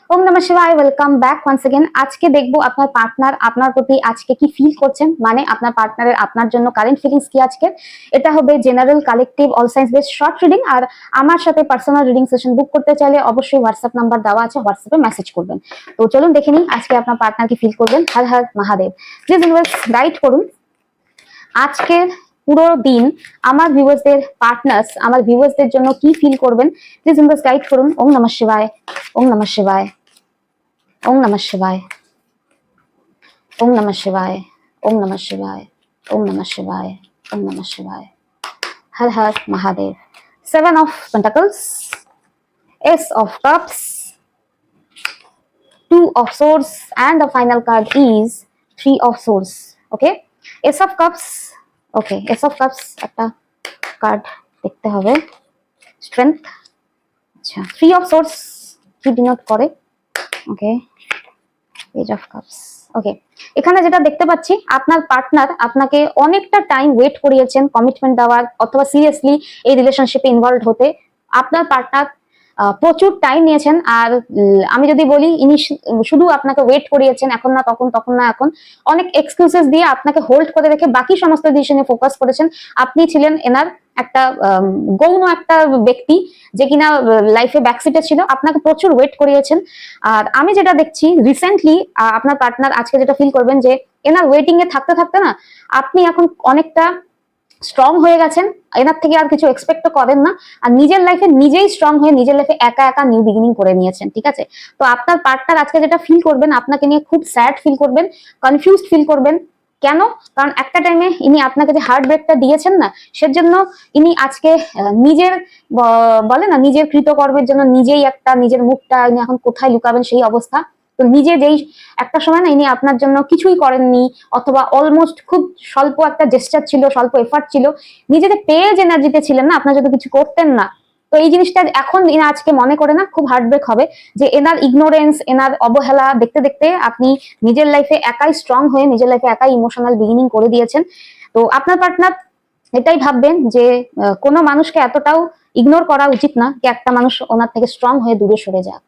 ওম নমঃ শিবায়, welcome back once again. আজকে দেখবো আপনার পার্টনার আপনার প্রতি আজকে কি ফিল করছেন, মানে আপনার পার্টনারের আপনার জন্য কারেন্ট ফিলিংস কি আজকে। এটা হবে general, collective, all science based short reading. আর আমার সাথে পার্সোনাল রিডিং সেশন বুক করতে চাইলে অবশ্যই হোয়াটসঅ্যাপ নাম্বার দেওয়া আছে, হোয়াটসঅ্যাপে মেসেজ করবেন। তো চলুন দেখে নিই আজকে আপনার পার্টনার কি ফিল করবেন। Har Har Mahadev. Please universe guide করুন আজকের পুরো দিন আমার ভিউয়ার্সদের পার্টনার্স আমার ভিউয়ার্সদের জন্য কি ফিল করবেন। প্লিজ ইউনিভার্স গাইড করুন। ওম নমঃ শিবায়, ওম নমঃ শিবায়, ओम नमः शिवाय, ओम नमः शिवाय, ओम नमः शिवाय, ओम नमः शिवाय, ओम नमः शिवाय। हर हर Mahadev. 7 of Pentacles, Ace of Cups, 2 of Swords, and the final card is 3 of Swords. Okay, Ace of Cups. Okay, Ace of Cups একটা কার্ড দেখতে হবে। Strength. আচ্ছা, 3 of Swords কি ডিনোট করে? ওকে, পেজ অফ কাপস। ওকে, এখানে যেটা দেখতে পাচ্ছি আপনার পার্টনার আপনাকে অনেকটা টাইম ওয়েট করিয়েছেন কমিটমেন্ট দেওয়ার অথবা সিরিয়াসলি এই রিলেশনশিপে ইনভলভ হতে। আপনার পার্টনার প্রচুর টাইম নিয়েছেন। আর আমি যদি বলি ইনি শুধু আপনাকে ওয়েট করিয়েছেন, এখন না তখন, তখন না এখন, অনেক এক্সকিউজেস দিয়ে আপনাকে হোল্ড করে রেখে বাকি সমস্ত ডিসিশনে ফোকাস করেছেন। আপনি ছিলেন এনার একটা গৌণ একটা ব্যক্তি যে কিনা লাইফে ব্যাকসিটে ছিল, আপনাকে প্রচুর ওয়েট করিয়েছেন। আর আমি যেটা দেখছি রিসেন্টলি আপনার পার্টনার আজকে যেটা ফিল করবেন যে এনার ওয়েটিং এ থাকতে থাকতে না আপনি এখন অনেকটা স্ট্রং হয়ে গেছেন, এনার থেকে আর কিছু এক্সপেক্ট করেন না, আর নিজের লাইফে নিজেই স্ট্রং হয়ে নিজের লাইফে একা একা নিউ বিগিনিং করে নিয়েছেন। ঠিক আছে, তো আপনার পার্টনার আজকে যেটা ফিল করবেন আপনাকে নিয়ে খুব স্যাড ফিল করবেন, কনফিউজড ফিল করবেন। কেন? কারণ একটা টাইমে ইনি আপনাকে যে হার্ট ব্রেকটা দিয়েছেন না, সেজন্য ইনি আজকে নিজের বলে না নিজের কৃতকর্মের জন্য নিজেই একটা নিজের মুখটা ইনি এখন কোথায় লুকাবেন সেই অবস্থা। তো নিজে যেই একটা সময় না ইনি আপনার জন্য কিছুই করেননি, অথবা অলমোস্ট খুব স্বল্প একটা জেস্টার ছিল, স্বল্প এফার্ট ছিল, নিজেকে পেজ এনার্জিতে ছিলেন না, আপনার যদি কিছু করতেন না। তো এই জিনিসটা এখন ইনি আজকে মনে করে না খুব হার্টব্রেক হবে যে এনার ইগনোরেন্স, এনার অবহেলা দেখতে দেখতে আপনি নিজের লাইফে একাই স্ট্রং হয়ে নিজের লাইফে একাই ইমোশনাল বিগিনিং করে দিয়েছেন। তো আপনার পার্টনার এটাই ভাববেন যে কোনো মানুষকে এতটাও ইগনোর করা উচিত না যে একটা মানুষ ওনার থেকে স্ট্রং হয়ে দূরে সরে যাক।